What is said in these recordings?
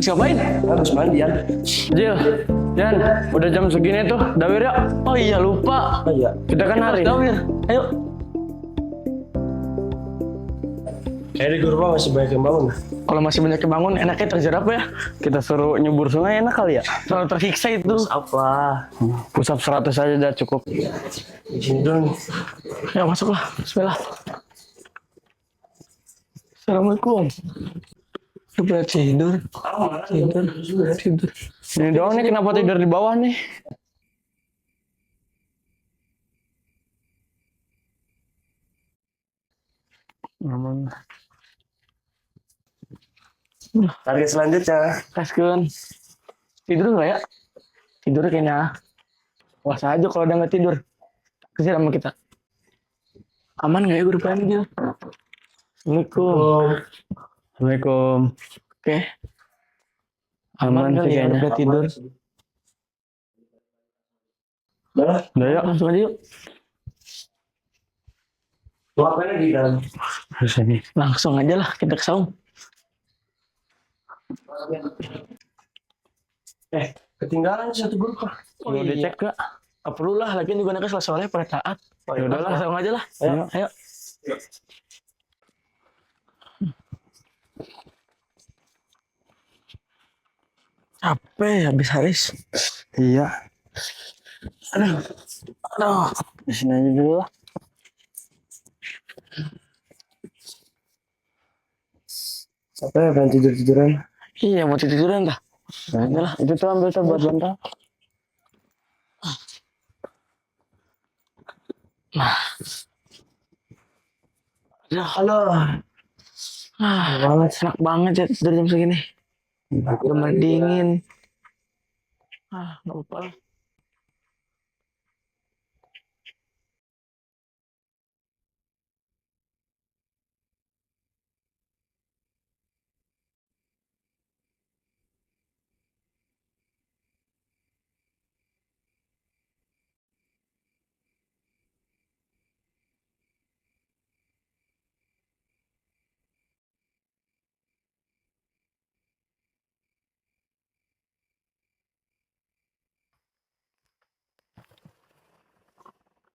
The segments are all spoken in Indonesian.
ngapain? Harus mandi ya. Jil, Jan, udah jam segini tuh, dawir ya? Oh iya, lupa. Oh iya. Kita kan hari. Dawir, ayo. Kayak di rumah masih banyak yang bangun. Kalau masih banyak yang bangun, enaknya terjeer apa ya? Kita suruh nyebur sungai enak kali ya? Terlalu tersiksa itu. Apa? Pusap 100 aja udah cukup. Izin dulu. Ya masuklah, bismillah. Assalamualaikum. Udah tidur. Tidur. Ini doang nih, kenapa tidur di bawah nih? Aman. Target selanjutnya. Kaskeun. Tidur nggak ya? Tidur kayaknya. Puas aja kalau udah nggak tidur. Kesini sama kita. Aman nggak ya guru panggil? Assalamualaikum. Assalamualaikum. Oke. Aman sih kayaknya. Udah tidur. Udah yuk, langsung aja yuk. Ngapain lagi di dalam? Harus ini. Langsung aja lah kita ke saung. Ketinggalan satu grup Pak. Perlu dicek gak? Gak perlu lah, lagian juga mereka soalnya pada taat. Oh, iya. Ya udahlah, langsung aja lah. Ayo. Capek habis Haris. Iya. Aduh. Di sini aja dulu lah. Apa ya, pengen tidur-tiduran? Iya, mau tiduran dah. Ya udahlah, itu tuh ambil tuh buat bantal. Nah. Halo. Banget, enak banget ya tidur jam segini. Udah dingin. Nggak apa-apa lah.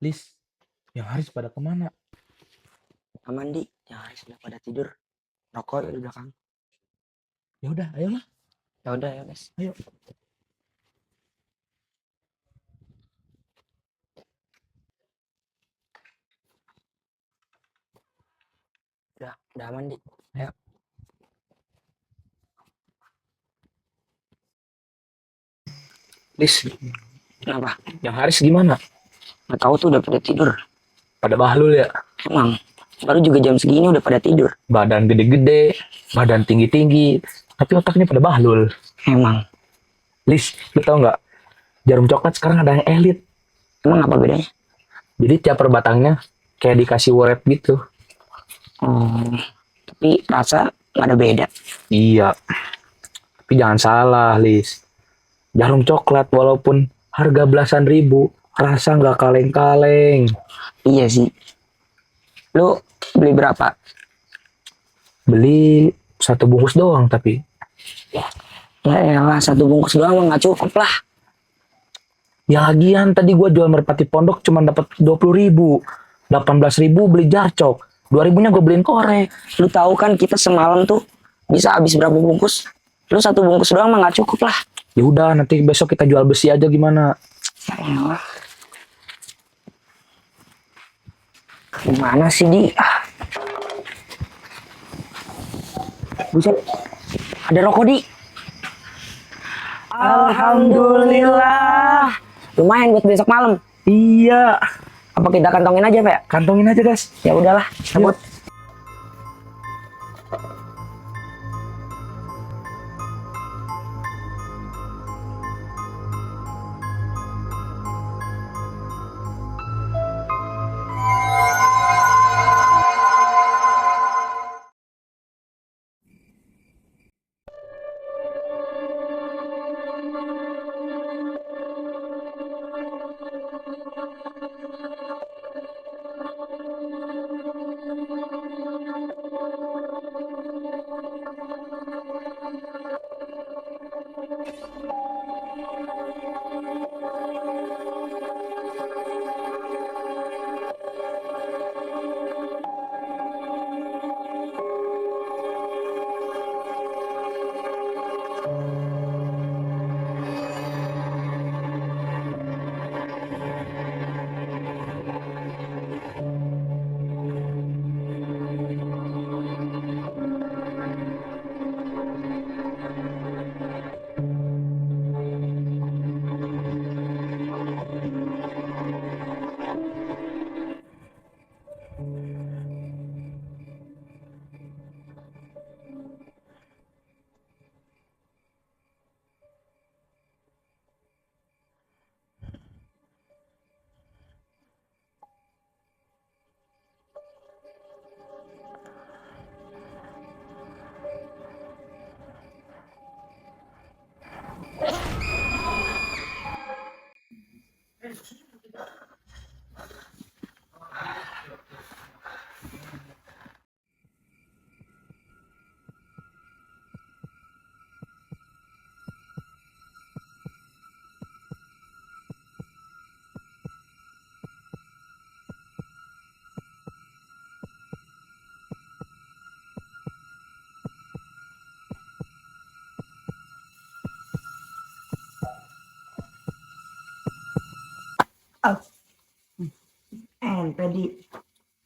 Lis, yang Haris pada kemana? Aman di, yang Haris sudah pada tidur. Rokok di belakang. Ya udah, ayolah. Ya udah ya guys. Ayo. Udah aman di. Ayo. Lis, kenapa? Yang Haris gimana? Nggak tahu tuh udah pada tidur. Pada bahlul ya? Emang, baru juga jam segini udah pada tidur. Badan gede-gede, badan tinggi-tinggi, tapi otaknya pada bahlul. Emang, Lis, lu tau nggak? Jarum coklat sekarang ada yang elit. emang apa bedanya? Jadi tiap per batangnya kayak dikasih warnet gitu. Tapi rasa nggak ada beda. Iya. Tapi jangan salah, Lis. Jarum coklat walaupun harga belasan ribu, rasa nggak kaleng-kaleng. Iya sih. Lu beli berapa? Beli satu bungkus doang tapi. Ya elah, satu bungkus doang nggak cukup lah. Ya lagian tadi gua jual merpati pondok cuma dapat 20.000. 18.000 beli jarcok. 2.000-nya gue beliin korek. Lu tahu kan kita semalam tuh bisa habis berapa bungkus? Lu satu bungkus doang mah nggak cukup lah. Ya udah nanti besok kita jual besi aja gimana? Ya elah. Gimana sih di? Buset, ada rokok di. Alhamdulillah. Lumayan buat besok malam. Iya. Apa kita kantongin aja, Pak? Kantongin aja, guys. Ya udahlah, cabut.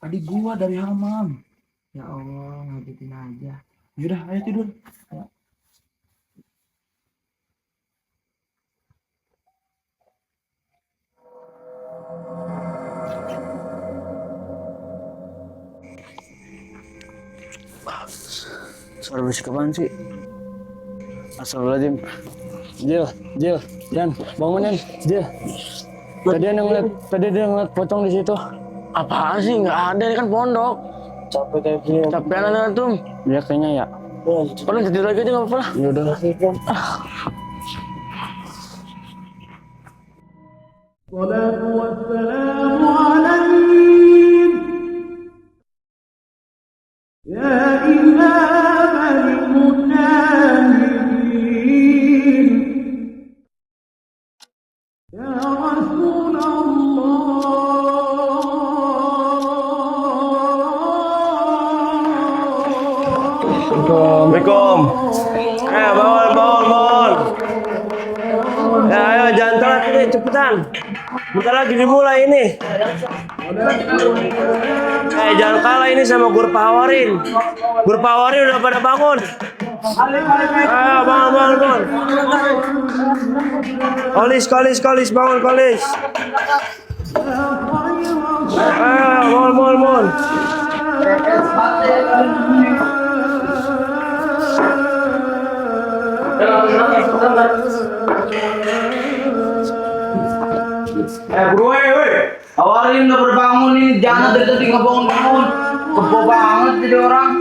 Tadi gua dari Hamam. Ya Allah, ngagetin aja. Yaudah, ayo tidur. Suara berisik apaan sih? Astagfirullahaladzim. Jil, Jan, bangunin, Jil. Tadi dia ngeliat pocong di situ. Apaan sih? Nggak ada, ini kan pondok. Capek kayak gini. Capean antum. Dia kayaknya ya. Udah tidur lagi aja nggak apa-apa lah. Ya udah. Assalamualaikum. Bangun. Ya, ayo jangan telat ini, cepetan. Bentar lagi dimulai ini. Jangan kalah ini sama Guru Pawarin. Guru Pawarin udah pada bangun. Ayo, bangun. Kolis, bangun kolis. Ayo, bangun. Bro, awarin udah berbangun ini, jangan dari tadi nggak bangun. Kebo banget jadi orang.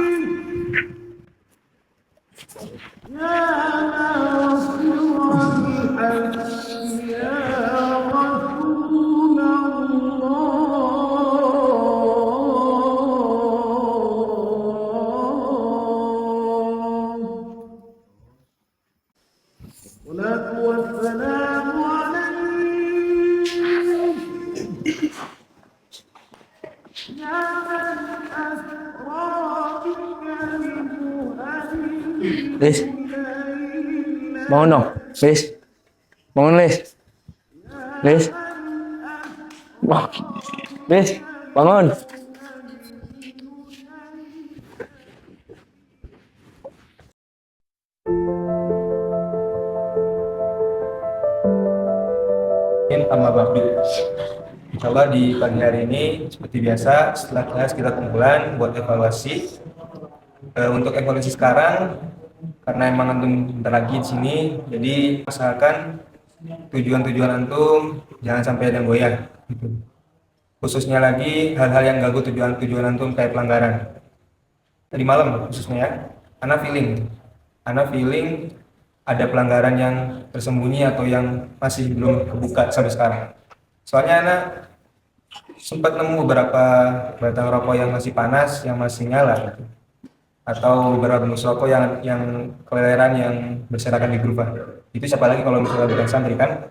Lis, bangun dong, Lis. Bangun, Lis. Lis, bangun. Sama Bakti. Insya Allah di pagi hari ini seperti biasa setelah kelas kita kumpulan buat evaluasi. Untuk evaluasi sekarang karena emang antum bentar lagi di sini, jadi usahakan tujuan antum jangan sampai ada yang goyah. Gitu. Khususnya lagi hal-hal yang ganggu tujuan antum kayak pelanggaran. Tadi malam khususnya ya, Ana feeling ada pelanggaran yang tersembunyi atau yang masih belum kebuka sampai sekarang. Soalnya Ana sempat nemu beberapa batang rokok yang masih panas, yang masih nyala, gitu. Atau beberapa bungkus rokok yang keleleran yang berserakan di gerubah. Itu siapa lagi kalau misalnya bukan santri kan?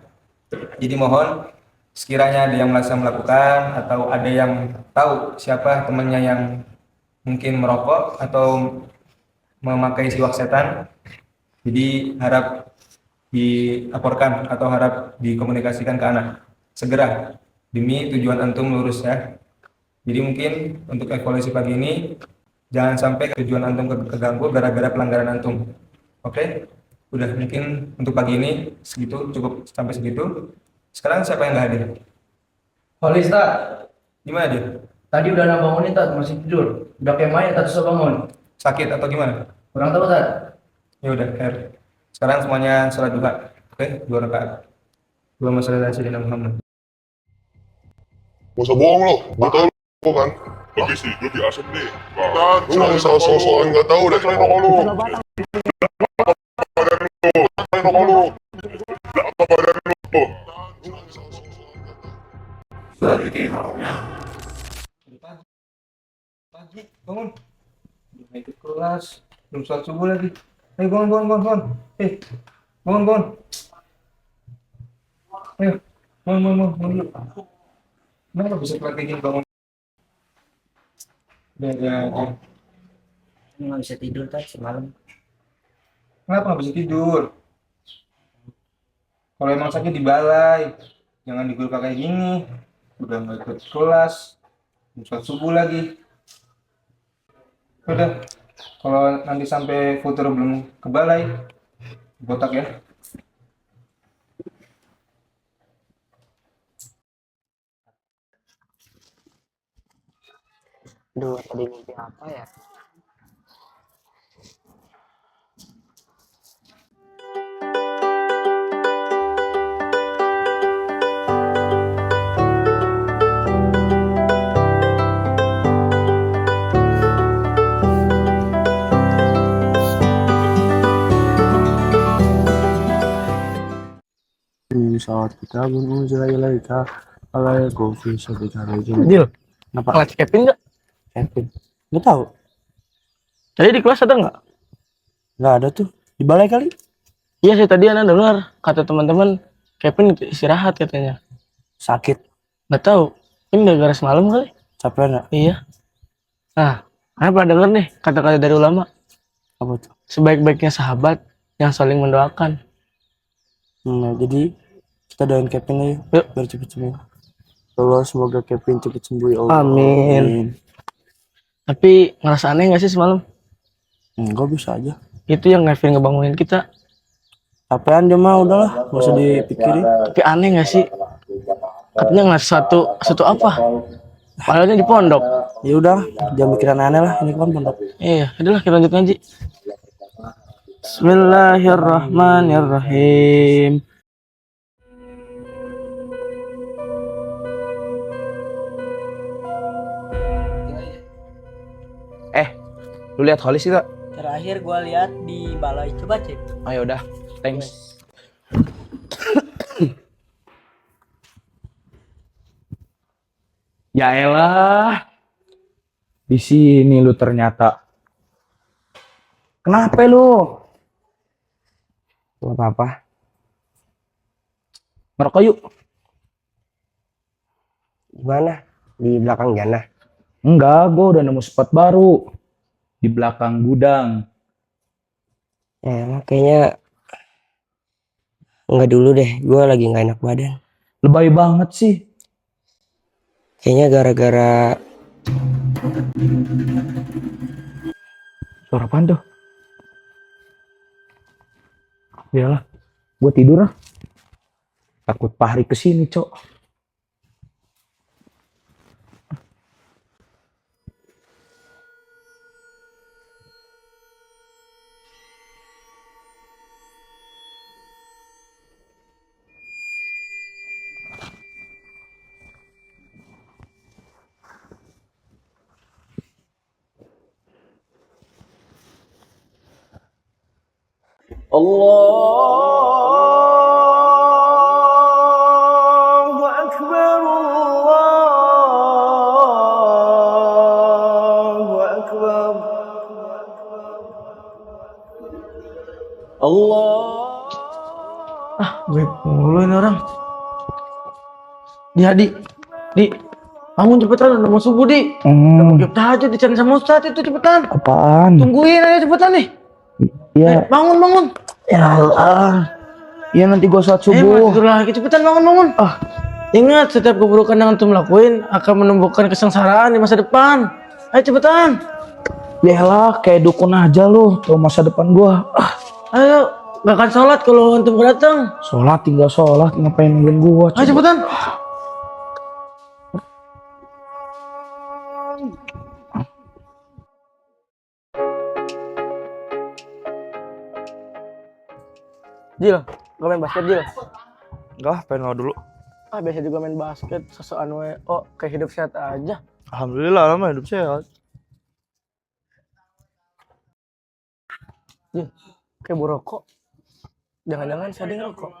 Jadi mohon sekiranya ada yang merasa melakukan atau ada yang tahu siapa temannya yang mungkin merokok atau memakai siwak setan, jadi harap dilaporkan atau harap dikomunikasikan ke anak segera demi tujuan antum lurus ya. Jadi mungkin untuk evaluasi pagi ini jangan sampai tujuan antum keganggu gara-gara pelanggaran antum. Oke? Udah mungkin untuk pagi ini segitu, cukup sampai segitu. Sekarang siapa yang nggak hadir? Holis, tak? Gimana dia? Tadi udah nak bangunin, tak? Masih tidur. Udah kayak mayat, tak susah bangun. Sakit atau gimana? Kurang tahu, tak? Ya udah, sekarang semuanya sholat duha. Oke, 2 rakaat. 2 masalah Sayyidina Muhammad. Gak usah bohong lo, gue tau lo kan. Lebih asem deh. Dan lu gak usah soal gak tau deh. Selain rokok lu. Selain rokok lu. Apa badan lu. Pagi, bangun. Belum ikut kelas, belum sholat subuh lagi. Ayo bangun, bangun, bangun, bangun. Bangun, bangun. Ayo, bangun, bangun, bangun, bangun dulu. Kenapa bisa telat kayak gini bangun? Udah. Nggak bisa tidur tadi semalam. Kenapa nggak bisa tidur? Kalau emang sakit di balai, jangan di guru kayak gini. Udah nggak ikut kelas, belum sholat subuh lagi. Udah, kalau nanti sampai Futuro belum ke balai, botak ya. Duh, tadi mimpi apa ya? Saat kita menuju ilaika alaikum fi sabika rajim. Dil, Kenapa? ngeliat si Kevin nggak? Kevin. Nggak tahu. Tadi di kelas ada nggak? Nggak ada tuh. Di balai kali. Iya sih tadi anak dengar kata teman-teman Kevin istirahat katanya. Sakit. Nggak tahu. Ini gara-gara semalam kali. Capek nggak? Iya. Nah, saya pernah denger nih kata-kata dari ulama. Apa tuh? Sebaik-baiknya sahabat yang saling mendoakan. Nah, jadi kita doain Kevin aja. Yuk. Biar cepet sembuh. Allah semoga Kevin cepet sembuh ya Allah. Amin. Tapi ngerasa aneh nggak sih semalam? Enggak, bisa aja. Itu yang Kevin ngebangunin kita. Capean dia mah udahlah, nggak usah dipikirin. Tapi aneh nggak sih? Katanya nggak satu apa? Padahal di pondok. Ya udah, jangan mikirin aneh lah. Ini kan pondok. Iya, udahlah kita lanjut ngaji. Bismillahirrahmanirrahim. Lu lihat Holis itu? Terakhir gua lihat di balai, coba cek. Oh ya udah, thanks. Ya elah. Di sini lu ternyata. Kenapa lu? Nggak apa-apa. Merokok yuk. Gimana? Di belakang Jana. Enggak, gua udah nemu spot baru. Di belakang gudang. Ya, emang kayaknya nggak dulu deh. Gue lagi nggak enak badan. Lebay banget sih. Kayaknya gara-gara Suara apaan tuh? Iyalah, gua tidur lah. Takut Fahri kesini, Cok. Allahu Akbar, Allahu Akbar, Allah. Gue mulu ini orang. Di, bangun cepetan udah mau subuh di. Udah mau tahajud dicari sama Ustadz itu cepetan. Apaan? Tungguin aja cepetan nih. Ya, Bangun. ya Allah. Ya nanti gua sholat Mau subuh. tidur lagi cepetan bangun. Ingat setiap keburukan yang antum lakuin akan menumbuhkan kesengsaraan di masa depan. Ayo cepetan. Yalah, kayak dukun aja lu. Tuh masa depan gua. Ayo, gak akan sholat kalau antum gak datang. Sholat tinggal sholat, ngapain nungguin gua? Ayo cepetan. Jil, gue main basket Jil. Enggak, pengen lo dulu. Biasa juga main basket, sesuatu kayak hidup sehat aja. Alhamdulillah, lama hidup sehat. Jil, kayak borokok. Jangan-jangan saya ngerokok.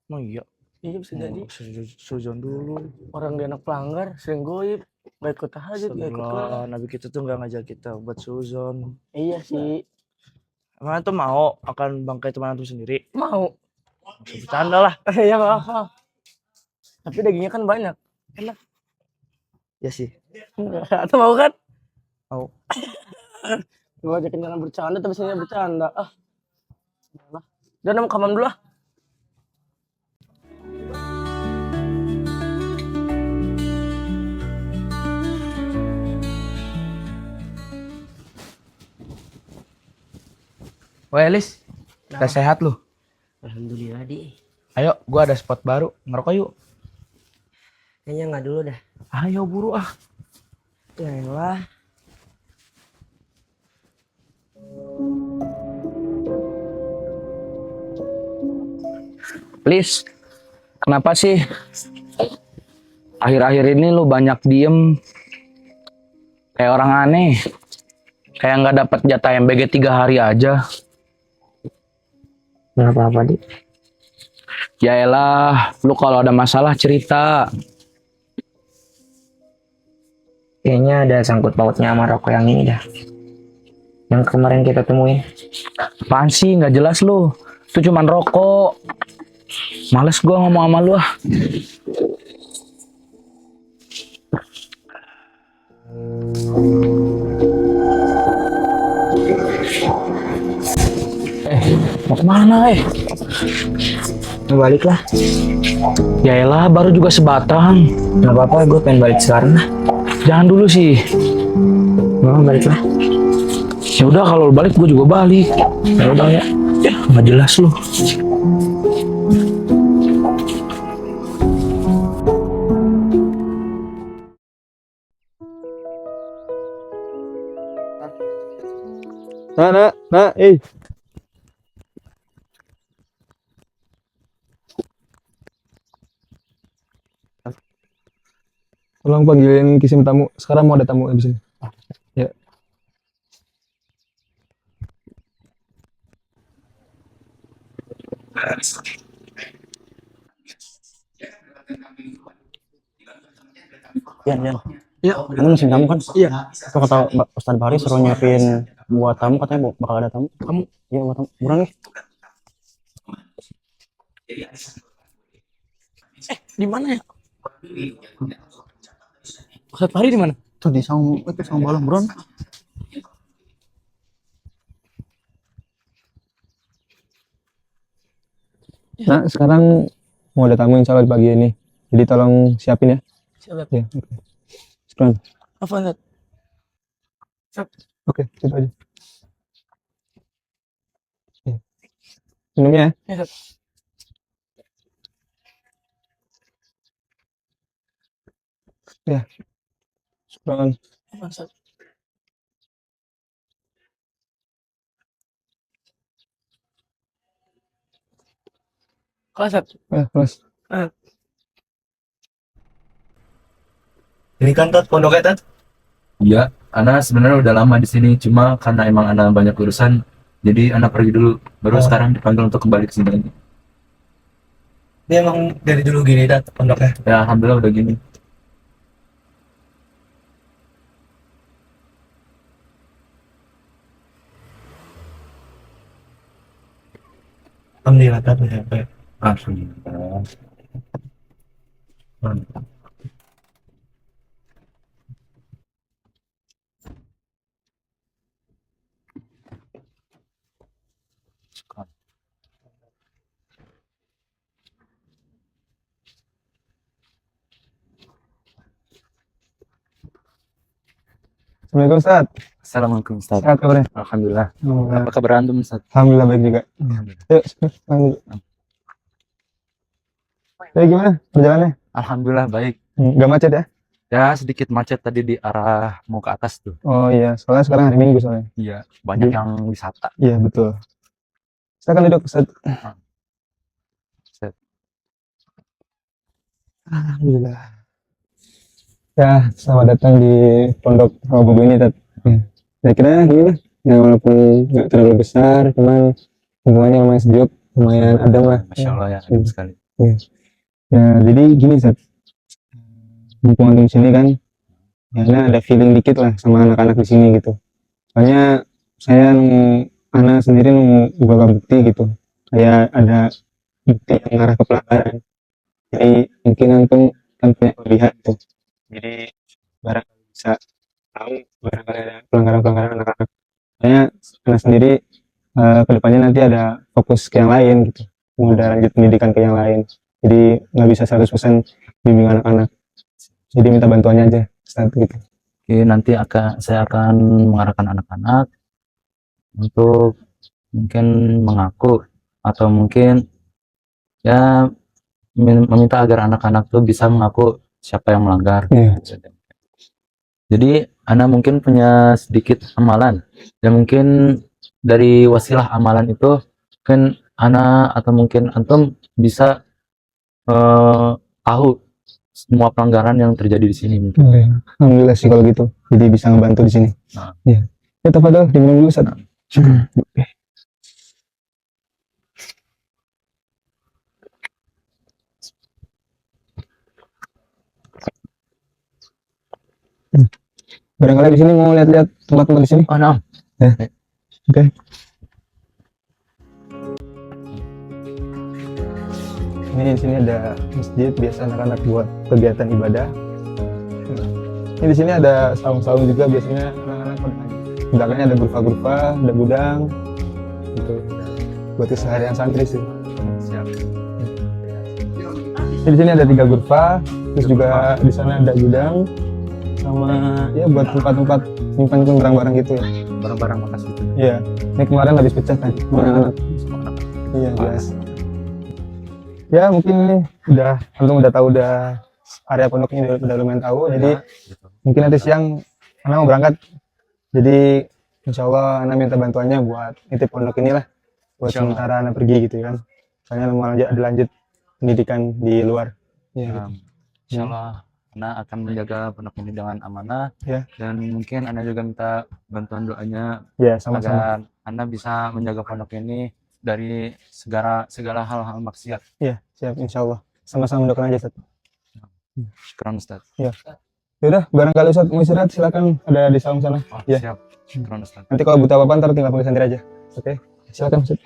Emang iya. Iya bisa jadi. Suzon dulu. Orang dia anak pelanggar, sering goib, gak ikut tahajud, gak ikut Setelah kelas. Nabi kita tuh nggak ngajak kita buat suzon. Iya sih, Emang tuh mau akan bangkai teman antum sendiri? mau. Bercanda lah. Ya maaf. Tapi dagingnya kan banyak. Enak. Ya sih. Atau mau kan? Mau. Lu ajakin jangan bercanda, tapi sini bercanda. Udah. Udah, mau kamar dulu ah. Wah Elis, udah sehat lu? Alhamdulillah di. Ayo, gua ada spot baru. Ngerokok yuk. Kayaknya nggak dulu dah. Ayo buru ah. Yaelah. Please, kenapa sih akhir-akhir ini lu banyak diem kayak orang aneh, kayak nggak dapat jatah MBG 3 hari aja? Nggak apa-apa di. Yaelah, lu kalau ada masalah cerita. Kayaknya ada sangkut pautnya sama rokok yang ini dah. Yang kemarin kita temuin. Apaan sih, nggak jelas lu? Itu cuman rokok. Males gua ngomong sama lu ah. Mau kemana Balik lah. Yaelah, baru juga sebatang. Nggak apa-apa, gue pengen balik sekarang lah. Jangan dulu sih. Mau balik lah. Ya udah, kalau lu balik gue juga balik. Ya udah ya. Ya nggak jelas lu. Nah, tolong panggilin kisim tamu. Sekarang mau ada tamu di sini. Ya. Yan, Yan. Iya. Kamu musim tamu kan? Iya. Itu kata Ustadz Bahri suruh nyiapin buat tamu, katanya bakal ada tamu. Kamu? Iya, buat tamu. Buruan nih. Di mana ya? Ustadz Fahri di mana? Tuh di saung balon, buruan. Nah, sekarang mau ada tamu insya Allah di pagi ini. Jadi tolong siapin ya. Siap. Ya, oke. Sekarang. Apa Ustadz? Oke, itu aja. Ya. Minumnya ya. Ya, Ustadz. Ya. Sekarang. Apa Ustadz? Kelas Ustadz. Ya, terus. Ini kan Tat, pondoknya Tat? Iya, Ana sebenarnya udah lama di sini, cuma karena emang Ana banyak urusan, jadi Ana pergi dulu. Baru sekarang dipanggil untuk kembali ke sini lagi. Ini emang dari dulu gini, Tat, pondoknya. Ya, alhamdulillah udah gini. Alhamdulillah, Tat, udah sampai. Alhamdulillah. Mantap. Assalamualaikum Ustaz. Assalamualaikum Ustaz. Sehat kabarnya? Alhamdulillah. Alhamdulillah. Apa kabar antum Ustaz? Alhamdulillah baik juga. Yuk, lanjut. Jadi gimana perjalanannya? Alhamdulillah baik. Gak macet ya? Ya sedikit macet tadi di arah mau ke atas tuh. Oh iya, soalnya sekarang hari Minggu soalnya. Iya, banyak Iya. yang wisata. Iya betul. Silakan duduk Ustaz. Ustaz. Alhamdulillah. Ya, selamat datang di Pondok Rawabubu ini, Tat. Ya, kira gini lah. Ya, walaupun nggak terlalu besar, cuman hubungannya lumayan sejuk, lumayan adem lah. Masya Allah ya, Hmm. sekali. Ya, jadi gini Zat, mumpung di sini kan, ya Ana ada feeling dikit lah sama anak-anak di sini gitu. Soalnya saya nemu, Ana sendiri nemu beberapa bukti gitu, kayak ada bukti yang mengarah ke pelanggaran. Jadi mungkin antum kan punya melihat tuh. Jadi barangkali bisa tahu barangkali ada pelanggaran-pelanggaran anak-anak. Saya Ana sendiri kedepannya nanti ada fokus ke yang lain gitu, mau ada lanjut pendidikan ke yang lain. Jadi nggak bisa 100% bimbing anak-anak. Jadi minta bantuannya aja, Ustaz, gitu. Oke, nanti saya akan mengarahkan anak-anak untuk mungkin mengaku atau mungkin ya meminta agar anak-anak tuh bisa mengaku siapa yang melanggar. Iya. Jadi Ana mungkin punya sedikit amalan dan mungkin dari wasilah amalan itu kan Ana atau mungkin antum bisa tahu semua pelanggaran yang terjadi di sini. Alhamdulillah sih kalau gitu. Jadi bisa ngebantu di sini. Nah. Iya. Ya, tafadhol diminum dulu, Ustaz. Barangkali di sini mau lihat-lihat tempat-tempat di sini. Oh, nah. Ya. Oke. Ini di sini ada masjid biasa anak-anak buat kegiatan ibadah. Ini di sini ada saung-saung juga biasanya anak-anak pada ngaji. Di belakangnya ada grupa-grupa, ada gudang, gitu. Buat keseharian santri sih. Siap. Ini di sini ada 3 grupa, terus juga di sana ada gudang, sama ya buat tempat-tempat nyimpan barang-barang gitu ya. Barang-barang bekas itu. Iya. Ini kemarin habis pecah kan, anak-anak. Iya, jelas. Ya mungkin ini antum udah tahu area pondok ini udah lumayan tahu, jadi mungkin nanti siang anak mau berangkat, jadi insya Allah anak minta bantuannya buat nitip pondok inilah buat sementara anak pergi gitu kan, soalnya mau lanjut pendidikan di luar. Ya, gitu. Insya Allah Ana akan menjaga pondok ini dengan amanah. Ya. Dan mungkin Ana juga minta bantuan doanya Ya, sama-sama. agar Ana bisa menjaga pondok ini dari segala hal-hal maksiat. Iya, siap insya Allah. Sama-sama mendoakan aja, Ustaz. Syukran Ustaz. Iya. Yaudah, barangkali Ustaz mau istirahat silakan, ada di saung sana. Oh, Ya. siap. Syukran Ustaz. Nanti kalau butuh apa-apa ntar tinggal panggil santri aja. Oke, silakan Ustaz.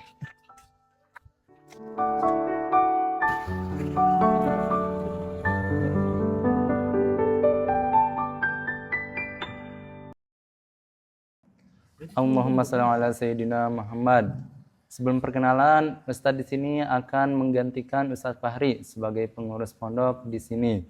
Allahumma shalli ala sayyidina Muhammad. Sebelum perkenalan, Ustadz di sini akan menggantikan Ustadz Fahri sebagai pengurus pondok di sini.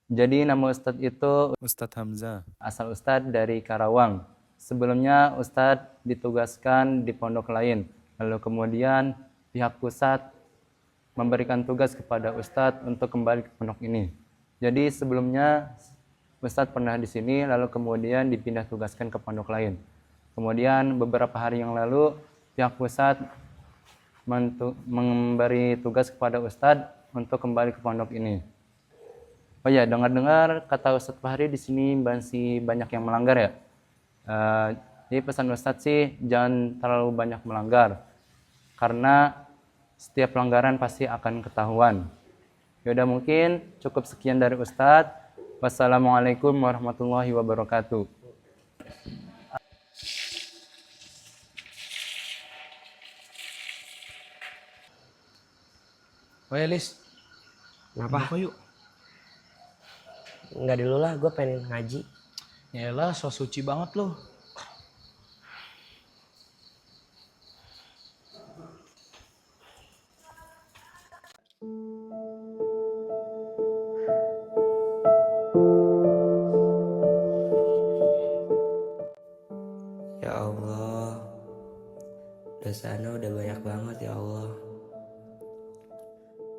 Jadi nama Ustadz itu Ustadz Hamzah. asal Ustadz dari Karawang. Sebelumnya Ustadz ditugaskan di pondok lain. Lalu kemudian pihak pusat memberikan tugas kepada Ustadz untuk kembali ke pondok ini. Jadi sebelumnya Ustadz pernah di sini, lalu kemudian dipindah tugaskan ke pondok lain. Kemudian beberapa hari yang lalu pihak pusat memberi tugas kepada Ustadz untuk kembali ke pondok ini. Oh ya, dengar-dengar kata Ustadz Fahri di sini masih banyak yang melanggar ya. Jadi pesan Ustadz sih jangan terlalu banyak melanggar, karena setiap pelanggaran pasti akan ketahuan. Yaudah mungkin cukup sekian dari Ustadz. Wassalamualaikum warahmatullahi wabarakatuh. Oh ya Lis, Kenapa? kok yuk? Enggak dulu lah, gue pengen ngaji. Yaelah, so suci banget loh. Ya Allah, dosanya udah banyak banget ya Allah.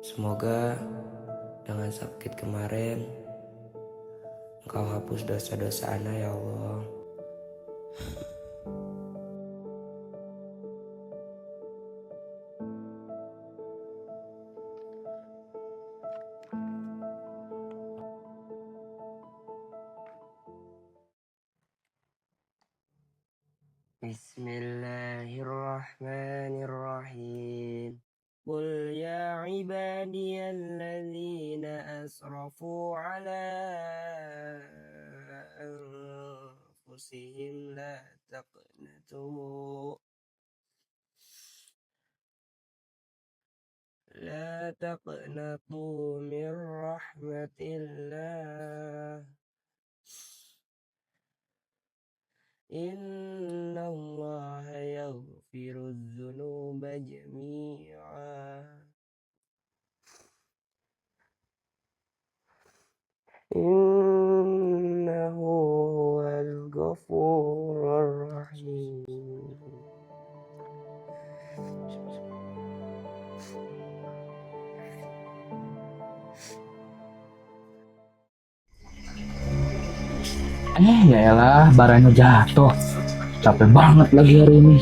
Semoga dengan sakit kemarin Engkau hapus dosa-dosa ana ya Allah. Bismillahirrahmanirrahim. Qul ya ibadiyal الذين أسرفوا على أنفسهم لا تقنطوا من رحمة الله إن الله يغفر الذنوب جميعا إنه هو الغفور الرحيم. Ya elah, barangnya jatuh. Capek banget lagi hari ini.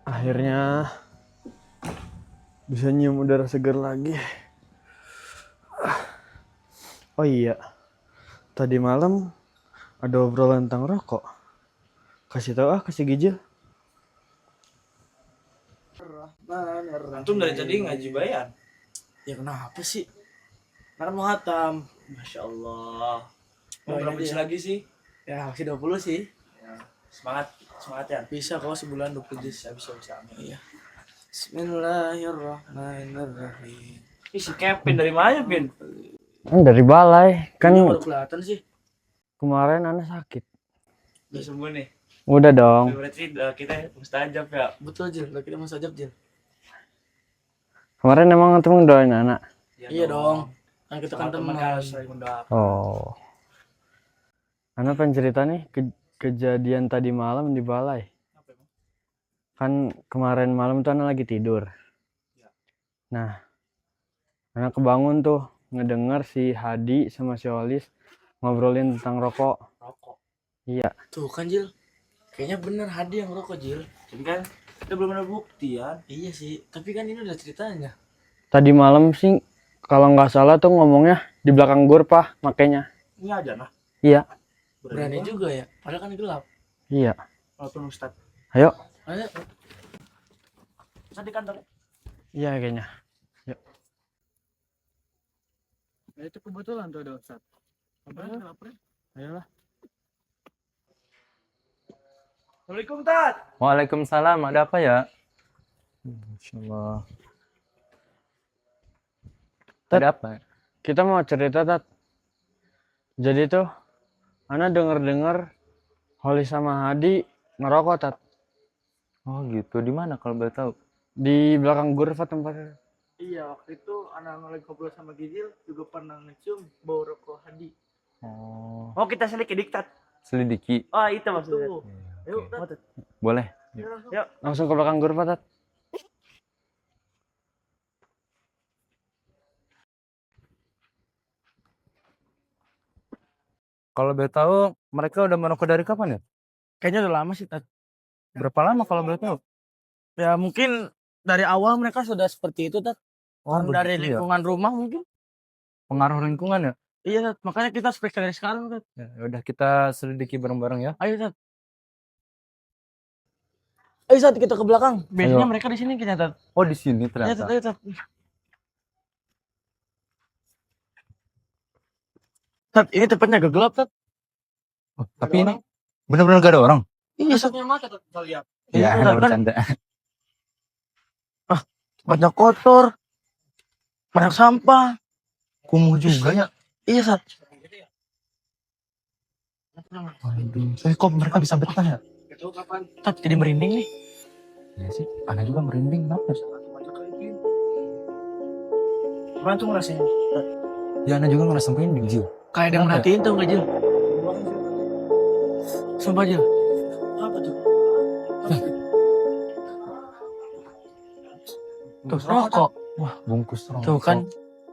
Akhirnya bisa nyium udara segar lagi. Oh iya, tadi malam ada obrolan tentang rokok. Kasih tahu ke si Gijil. Antum dari tadi ngaji bayan. Ya kenapa sih? Kan mau hatam. Masya Allah. Mau Oh, berapa ini juz dia. lagi sih? Ya masih 20 sih. Semangat, semangat ya. Bisa kalau sebulan 20 juz. Bisa. Iya. Bismillahirrahmanirrahim. Ih, si Kevin dari mana, Pin? Dari balai. Kan Baru kelihatan sih. kemarin anak sakit. Udah sembuh nih. Udah dong. Berarti kita mustajab ya. Betul Jil, kita mau sajab Jil. Kemarin emang temen doain anak. Iya dong. Kan kita Kan teman harus saling mendoakan. Oh. Anak pengen cerita nih kejadian tadi malam di balai. Kan kemarin malam tuh anak lagi tidur. Nah, anak kebangun tuh ngedenger si Hadi sama si Olis ngobrolin tentang rokok. Rokok. Iya. Tuh kan Jil, kayaknya bener Hadi yang rokok Jil. Jadi kan Kita belum ada bukti ya. Iya sih, tapi kan ini udah ceritanya. Tadi malam sih kalau nggak salah tuh ngomongnya di belakang gor, Pak, makanya. Ini aja nah. Iya. Berani juga ya, padahal kan gelap. Iya. Walaupun Ustad. Ayo. Ayo. Ustad di kantor. Iya kayaknya. Yuk. Ya, itu kebetulan tuh ada Ustaz. Ayolah. Assalamualaikum, Tat. Waalaikumsalam, ada apa ya? Insyaallah. Tat. Ada apa? Kita mau cerita, Tat. Jadi tuh Ana denger-denger Holly sama Hadi ngerokok, Tat. Oh gitu, di mana kalau boleh tahu? Di belakang Gurfa tempatnya. Iya, waktu itu anak-anak lagi ngobrol sama Gidil juga pernah ngecium bau rokok Hadi. Oh, Oh, kita selidiki Tat. selidiki. Oh, itu maksudnya. Yuk, Oke. Tat. Boleh. Yuk. Langsung ke belakang Gurfa, Tat. Kalau boleh tahu, mereka udah merokok dari kapan ya? Kayaknya udah lama sih, Tat. Berapa lama kalau boleh tahu? Ya mungkin dari awal mereka sudah seperti itu, Tat. Oh, Karena dari begitu ya? lingkungan rumah mungkin. Pengaruh lingkungan ya? Iya, Tat. Makanya kita periksa dari sekarang, Tat. Ya udah kita selidiki bareng-bareng ya. Ayo, Tat. Ayo, Tat, kita ke belakang. Biasanya Ayo. mereka di sini kayaknya, Tat. Oh di sini Ayo, ternyata. Tat, ayo, Tat. Tat, ini tempatnya agak gelap, Tat. Oh, tapi ini benar-benar gak ada orang. Iya, Tat. Mata, Tat, kita lihat. Ya, Tat, kan bercanda. banyak kotor. Banyak sampah. Kumuh juga ya. Iya, Tat. Waduh, tapi kok mereka bisa betah ya? Tat, jadi merinding nih. Iya sih, Ana juga merinding. Kenapa? Gimana tuh ngerasain? Ya Ana juga ngerasa merinding, Jil. Kayak ada yang merhatiin tuh nggak, Jil? Sumpah, Jil. Apa tuh? Tuh, rokok. Wah, bungkus rokok. Tuh kan.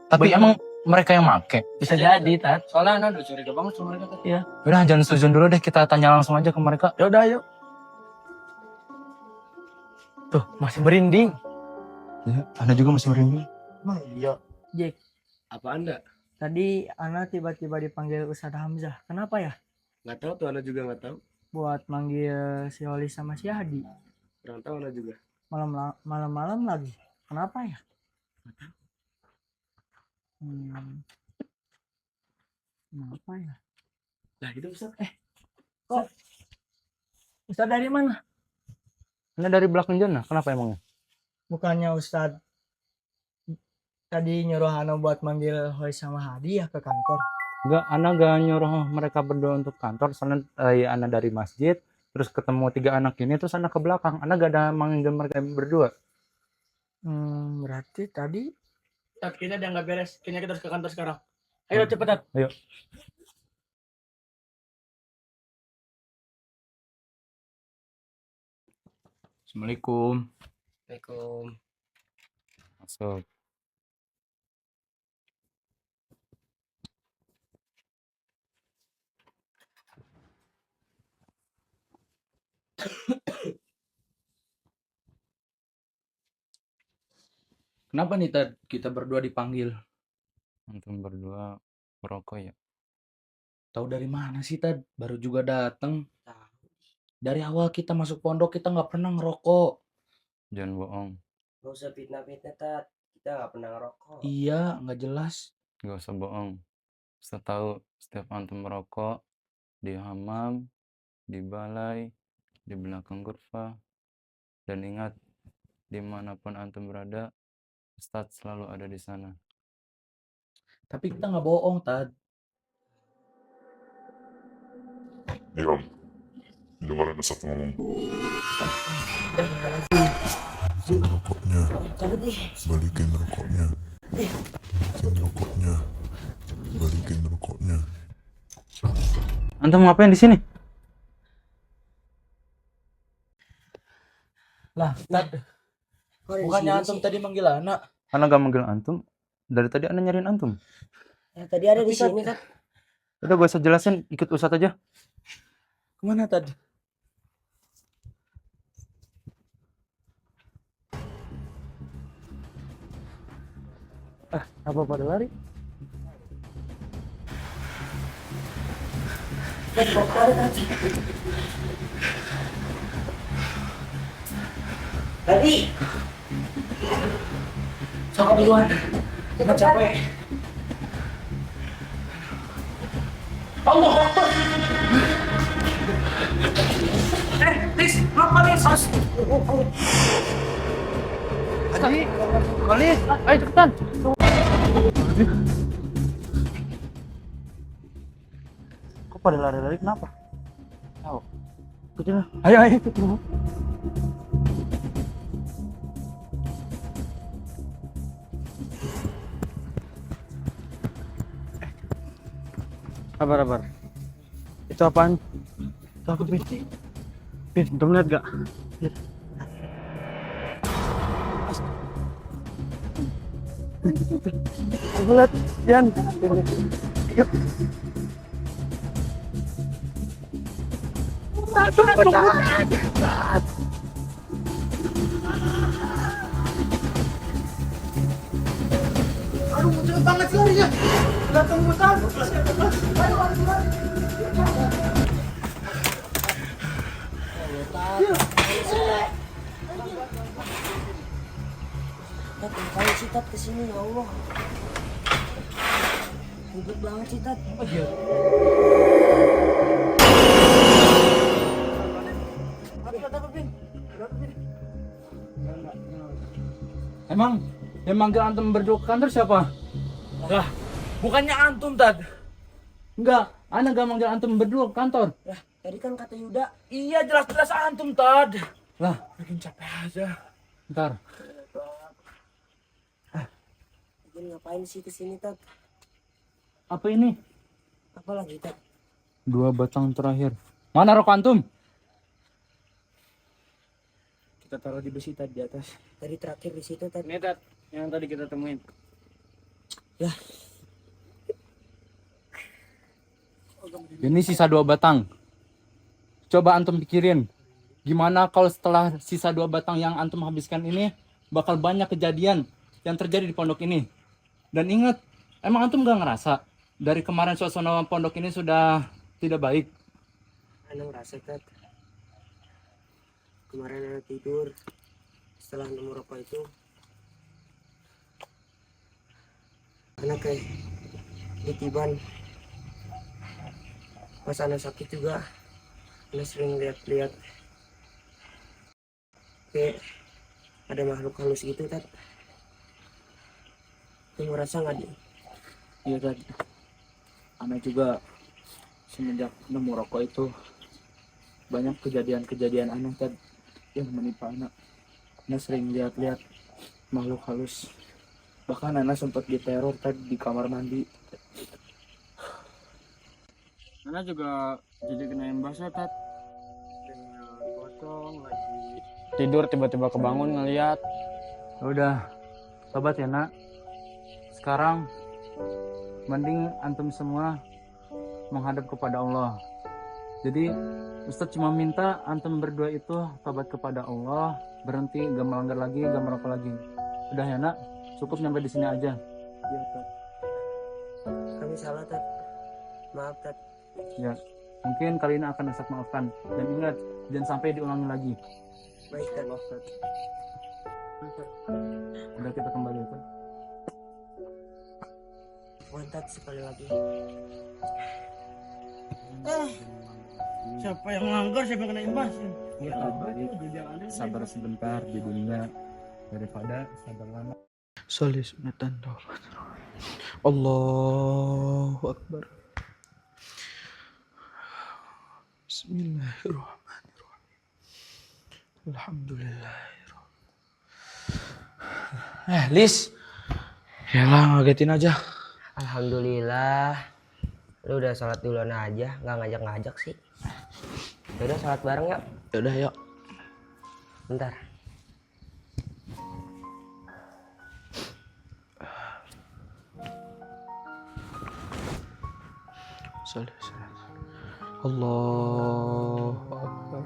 Tapi emang mereka yang make? Bisa jadi, Tat. Soalnya Ana udah curiga banget sama mereka, Tat. Iya. Udah, jangan suzon dulu deh. Kita tanya langsung aja ke mereka. Ya udah, ayo. Tuh, masih merinding. Ya, Ana juga masih merinding. Emang iya. Jack, Apa Anda? tadi Ana tiba-tiba dipanggil Ustadz Hamzah. Kenapa ya? Nggak tahu tuh, Anda juga nggak tahu. Buat manggil si Holly sama si Hadi. Kurang tahu Anda juga. Malam-malam lagi. Kenapa ya? Kenapa ya? Nah, itu Ustaz. Kok Ustadz dari mana? Ana dari belakang jana. Kenapa emangnya? Bukannya Ustadz tadi nyuruh Ana buat manggil Holly sama Hadi ya ke kantor? Enggak, Ana gak nyuruh mereka berdua untuk kantor. Soalnya Ana dari masjid. Terus ketemu 3 anak ini. Terus Ana ke belakang. Ana gak ada manggil mereka berdua. Berarti tadi Tat, kayaknya dia nggak beres. Kayaknya kita harus ke kantor sekarang. Ayo cepet, Tat. Ayo. Assalamualaikum. Assalamualaikum. Masuk. Kenapa nih Tad kita berdua dipanggil? Antum berdua merokok ya? Tahu dari mana sih Tad? Baru juga datang. Dari awal kita masuk pondok kita nggak pernah ngerokok. Jangan bohong. Gak usah fitnah-fitnah, Tat. Kita gak pernah ngerokok. Iya, nggak jelas. Gak usah bohong. Saya tahu setiap antum merokok di hamam, di balai, di belakang Gurfa. Dan ingat, dimanapun antum berada, Ustadz selalu ada di sana. Tapi kita nggak bohong, Tad. Diam. Dengarin Ustaz ngomong. Rokoknya. Balikin rokoknya. Balikin rokoknya. Balikin rokoknya. Antum ngapain di sini? lah, Tad, bukannya antum tadi manggil anak? Ana gak manggil antum. Dari tadi Ana nyariin antum. ya, tadi ada di sini kan. Udah gak usah jelasin, ikut Ustadz aja. Kemana, Tad? Apa pada lari? Tadi. Sok duluan. Kita capek. Allah Akbar. Lis, kenapa Lis? Kalis, ayo cepetan. Kok pada lari-lari kenapa? Tahu. Ikutin lah. Ayo, ikut dulu. Sabar. Itu apaan? Takut, Bin. Bin, kamu lihat gak? Aku lihat, Yan. Yuk. Aduh, muncul banget sih larinya. Datang hutan. Ayo, Tat, ngapain sih Tat kesini ya Allah? Ribet banget sih Tat. Emang yang manggil antum berdua ke kantor siapa? Lah, bukannya antum, Tad. Enggak, ana gak manggil antum berdua ke kantor. Lah, tadi kan kata Yuda. Iya, jelas-jelas antum, Tad. Lah, Makin capek aja. ntar. Lagian ngapain sih kesini Tat? Apa ini? Apa lagi Tat? 2 batang terakhir. Mana rokok antum? Kita taruh di besi tadi di atas. Tadi terakhir di situ Tat. Ini Tat, yang tadi kita temuin. Ya. Ini sisa 2 batang. Coba antum pikirin. Gimana kalau setelah sisa 2 batang yang antum habiskan ini, bakal banyak kejadian yang terjadi di pondok ini. Dan ingat, emang antum gak ngerasa dari kemarin suasana pondok ini sudah tidak baik? Ana ngerasa Tat. Kemarin Ana tidur setelah nemu rokok itu. Ana kayak ditiban. Pas Ana sakit juga, Ana sering lihat-lihat kayak ada makhluk halus gitu Tat. Lu ngerasa nggak di? Iya Tad. Ana juga semenjak nemu rokok itu banyak kejadian-kejadian aneh Tad yang menimpa anak. Ana sering lihat-lihat makhluk halus. Bahkan Ana sempat diteror Tad di kamar mandi. Ana juga jadi kena imbas ya, Tat. Dengan pocong lagi tidur tiba-tiba kebangun ngeliat. Udah, sobat ya nak. Sekarang mending antum semua menghadap kepada Allah. Jadi Ustadz cuma minta antum berdua itu tobat kepada Allah, berhenti, gak melanggar lagi, gak merokok lagi. Udah ya nak, cukup nyampe di sini aja. Iya Tat. Kami salah Tat. Maaf Tat. Ya, mungkin kali ini akan Ustadz maafkan. Dan ingat, jangan sampai diulangi lagi. Baik Tat. Udah kita kembali ya Tat. Mantap sekali lagi. Siapa yang melanggar, siapa yang kena imbas? Sabar sebentar di dunia daripada sabar lama. Sholli sunatan taubat. Allahu Akbar. Bismillahirrahmanirrahim. Alhamdulillahirrahmanirrahim. Lis. Yalah, ngagetin aja. Alhamdulillah. Lu udah sholat duluan aja, nggak ngajak-ngajak sih. Yaudah sholat bareng yuk. Yaudah, yuk. Bentar. Sholli Allahu Akbar.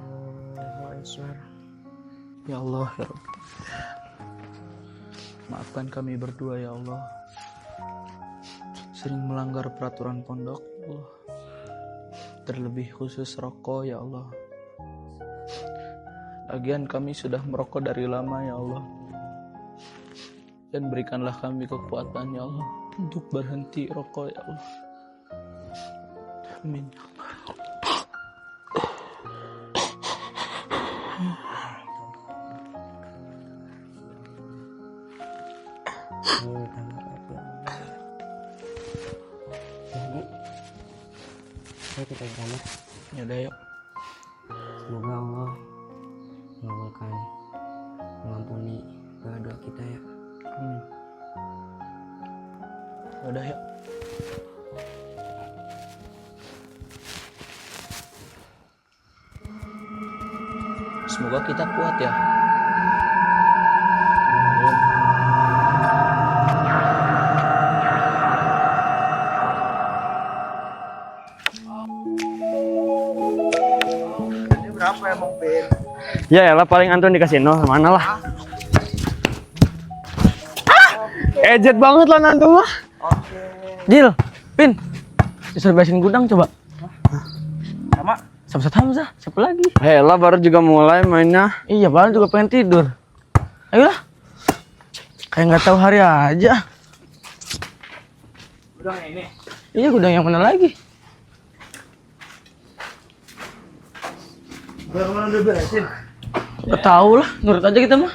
Ya Allah, ya Rabbi. Maafkan kami berdua ya Allah. sering melanggar peraturan pondok, ya Allah. Terlebih khusus rokok, ya Allah. Lagian kami sudah merokok dari lama, ya Allah. Dan berikanlah kami kekuatan, ya Allah, untuk berhenti rokok, ya Allah. Amin. Jadi, ayo kita ke kamar. Ya udah, yuk. Semoga Allah mengabulkan, mengampuni doa-doa kita ya. Amin. Ya udah, yuk. Semoga kita kuat ya. Berapa emang, Pin? Ya elah paling Anton di kasino mana lah. Ejet banget lah Anton mah. Jil, Pin. Disuruh beresin gudang coba. Sama? Samsat Hamzah, siapa lagi? Elah baru juga mulai mainnya. Iya, baru juga pengen tidur. Ayolah. Kayak nggak tahu hari aja. Gudang ini. Iya, gudang yang mana lagi? Gudang udah beresin. Gak tahu lah, nurut aja kita mah.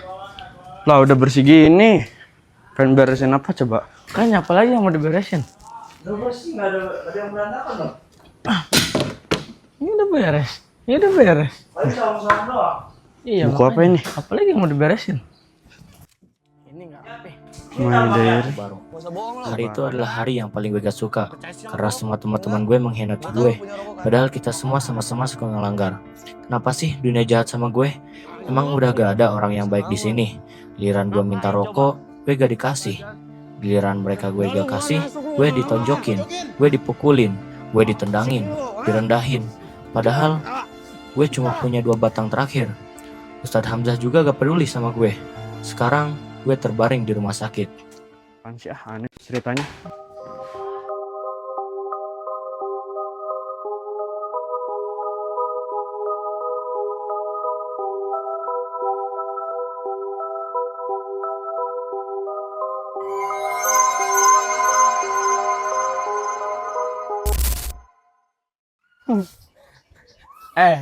Lah udah bersih gini. Pengen beresin apa coba? Kayaknya apa lagi yang mau diberesin? Udah bersih, nggak ada yang berantakan dong. Ini udah beres. Ini udah beres. Paling sama-sama doang. Iya. Buku apa ini? Apalagi yang mau diberesin? Ini nggak apa. Baru. Hari itu adalah hari yang paling gue gak suka karena semua teman-teman gue mengkhianati gue. Padahal kita semua sama-sama suka ngelanggar. Kenapa sih dunia jahat sama gue? Emang udah gak ada orang yang baik di sini. Giliran gue minta rokok, gue gak dikasih. Giliran mereka gue gak kasih, gue ditonjokin, gue dipukulin, gue ditendangin, direndahin. Padahal gue cuma punya 2 batang terakhir. Ustadz Hamzah juga gak peduli sama gue. Sekarang gue terbaring di rumah sakit. Apaan sih aneh ceritanya.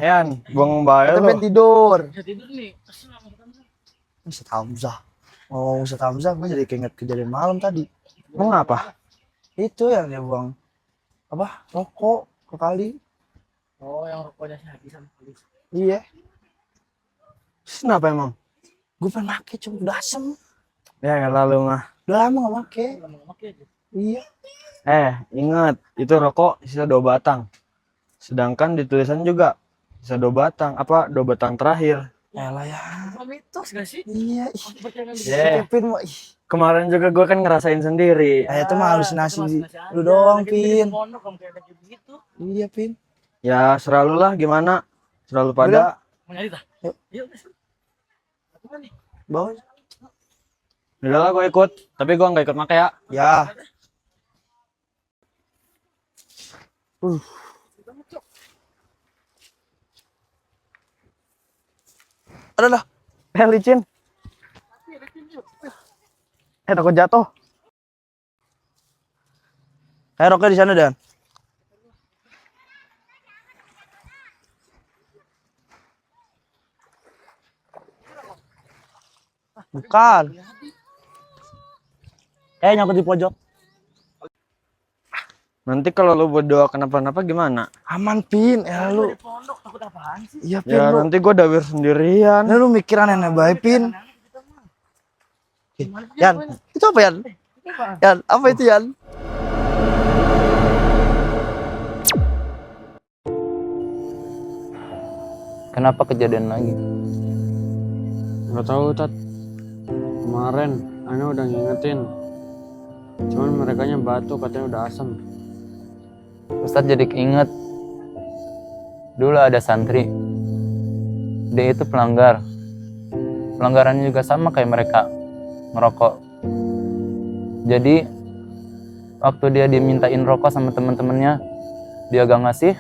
Yan, buang bayar Kita lo. pengen tidur. Bisa tidur nih. Ustadz Hamzah. Oh, Ustadz Hamzah, gue jadi keinget kejadian malam tadi. Mau ngapa? Itu yang dia buang apa? Rokok ke kali. Oh, yang rokoknya si Hadi sama Halis. Iya. Terus kenapa emang? Gue pengen make, cuma udah asem. Ya nggak lalu mah. Udah lama gak make. Iya. Ingat itu rokok sisa 2 batang. Sedangkan di tulisan juga sisa 2 batang. Apa 2 batang terakhir? Yalah ya. Mitos gak sih? Iya. Yeah. Kevin mau. Kemarin juga gue kan ngerasain sendiri. Itu mah halusinasi lu doang, Pin. Iya, Pin. Ya selalu lah gimana? Selalu pada. Mau nyari dah? Yuk. Bawa. Udah lah gue ikut. Tapi gue nggak ikut make ya. Ya. Ada lah. Licin. Takut jatuh. Rokoknya di sana, Dan. Bukan. Nyangkut di pojok. Nanti kalau lu berdoa kenapa-napa gimana? Aman, Pin. Lu. Iya, Pin. Ya nanti gue dawir sendirian. Lu mikir aneh-aneh baik, Pin. Yan, itu apa, Yan? Yan, apa itu, Yan? Kenapa kejadian lagi? Gak tahu Tat. Kemarin Ana udah ngingetin. Cuman merekanya batuk katanya udah asem. Ustadz jadi keinget. Dulu ada santri. Dia itu pelanggar. Pelanggarannya juga sama kayak mereka, ngerokok. Jadi waktu dia dimintain rokok sama teman-temannya, dia gak ngasih,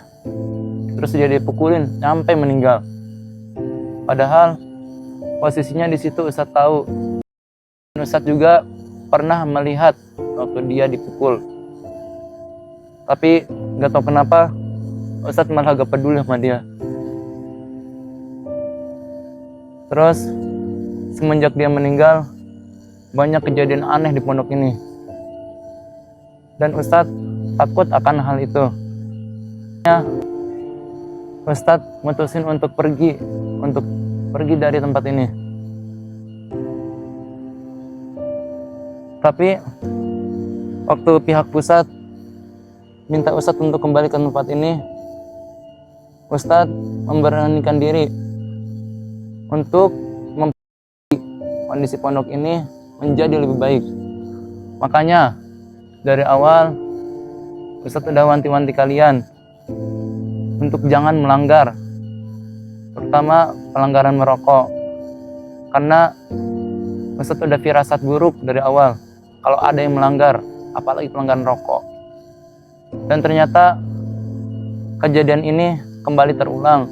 terus dia dipukulin sampai meninggal. Padahal posisinya di situ Ustadz tahu. Ustadz juga pernah melihat waktu dia dipukul. Tapi gak tahu kenapa Ustadz malah gak peduli sama dia. Terus semenjak dia meninggal, banyak kejadian aneh di pondok ini. Dan Ustadz takut akan hal itu. Ustadz mutusin untuk pergi dari tempat ini. Tapi waktu pihak pusat minta Ustadz untuk kembali ke tempat ini, Ustadz memberanikan diri untuk memperbaiki kondisi pondok ini menjadi lebih baik. Makanya dari awal Ustadz udah wanti-wanti kalian untuk jangan melanggar, terutama pelanggaran merokok. Karena Ustadz udah firasat buruk dari awal kalau ada yang melanggar, apalagi pelanggaran rokok. Dan ternyata kejadian ini kembali terulang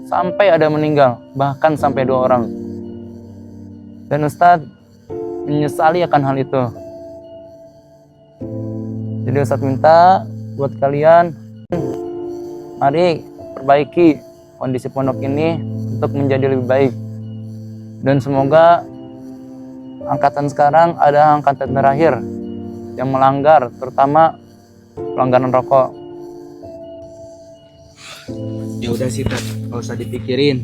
sampai ada meninggal, bahkan sampai 2 orang. Dan Ustadz menyesali akan hal itu. Jadi Ustadz minta buat kalian, mari perbaiki kondisi pondok ini untuk menjadi lebih baik. Dan semoga angkatan sekarang ada angkatan terakhir yang melanggar, terutama pelanggaran rokok. Ya udah sih, Tat, nggak usah dipikirin.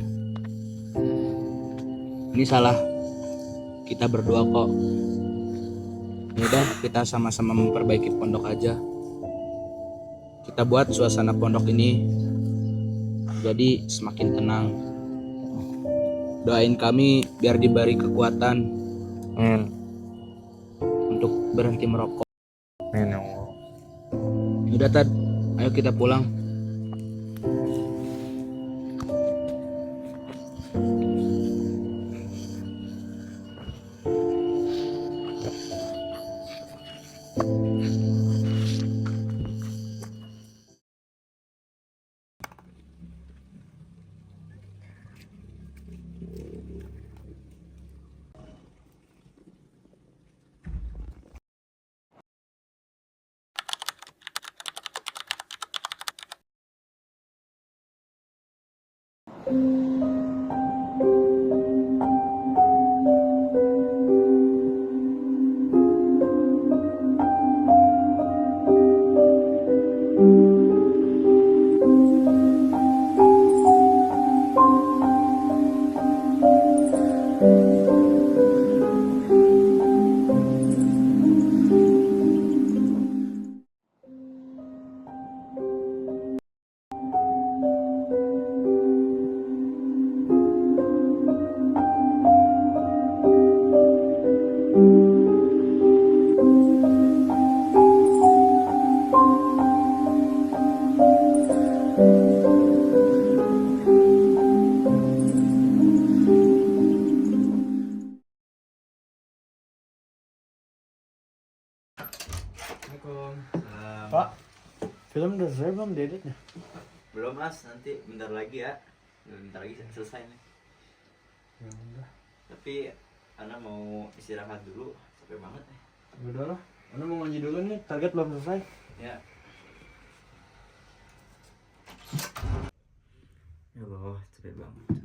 Ini salah kita berdua kok. Ya udah, kita sama-sama memperbaiki pondok aja. Kita buat suasana pondok ini jadi semakin tenang. Doain kami biar diberi kekuatan untuk berhenti merokok. Amin ya Allah. Udah, Tad, ayo kita pulang. Pak, film udah selesai belum dieditnya? Belum Mas, nanti bentar lagi ya. Bentar lagi selesai nih. Ya udah. Tapi Ana mau istirahat dulu, capek banget nih. Udah lah, Ana mau ngaji dulu nih, target belum selesai. Ya. Ya Allah, capek banget.